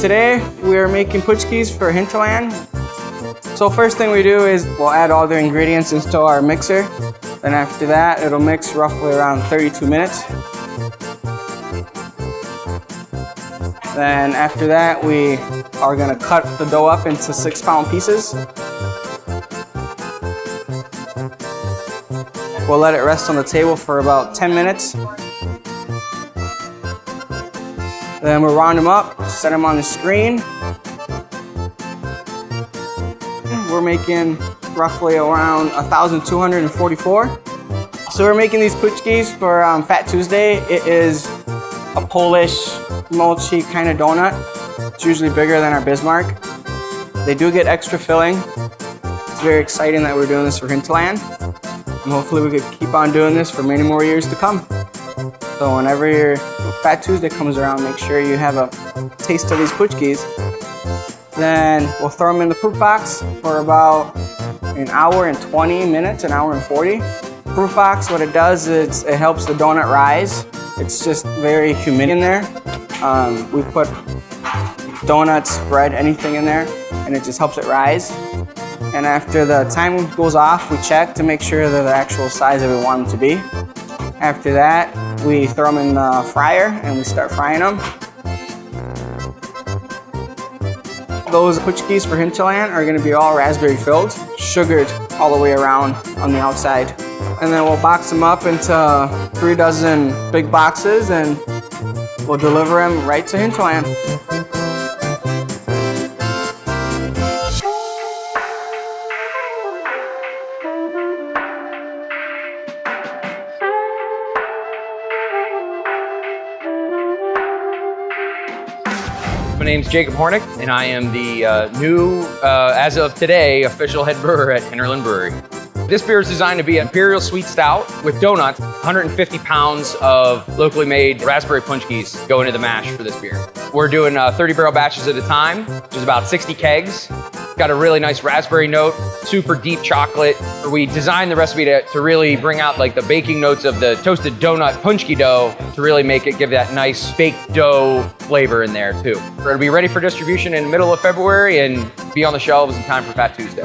today we're making Paczkis for Hinterland. So first thing we do is we'll add all the ingredients into our mixer. Then after that, it'll mix roughly around 32 minutes. Then after that, we are gonna cut the dough up into 6-pound pieces. We'll let it rest on the table for about 10 minutes. Then we'll round them up, set them on the screen. We're making roughly around 1,244. So we're making these Paczkis for Fat Tuesday. It is a Polish, mochi kind of donut. It's usually bigger than our Bismarck. They do get extra filling. It's very exciting that we're doing this for Hinterland. And hopefully we could keep on doing this for many more years to come. So whenever your Fat Tuesday comes around, make sure you have a taste of these Paczkis. Then we'll throw them in the proof box for about an hour and 20 minutes, an hour and 40. Proof box, what it does is it helps the donut rise. It's just very humid in there. We put donuts, bread, anything in there, and it just helps it rise. And after the time goes off, we check to make sure they're the actual size that we want them to be. After that, we throw them in the fryer and we start frying them. Those Paczkis for Hinterland are gonna be all raspberry filled, sugared all the way around on the outside. And then we'll box them up into 3 dozen big boxes and we'll deliver them right to Hinterland. My name's Jacob Hornick, and I am the new, as of today, official head brewer at Hinterland Brewery. This beer is designed to be an Imperial sweet stout with donuts. 150 pounds of locally made raspberry Paczkis go into the mash for this beer. We're doing 30 barrel batches at a time, which is about 60 kegs. Got a really nice raspberry note, super deep chocolate. We designed the recipe to really bring out like the baking notes of the toasted donut Paczki dough to really make it give that nice baked dough flavor in there too. We're gonna be ready for distribution in the middle of February and be on the shelves in time for Fat Tuesday.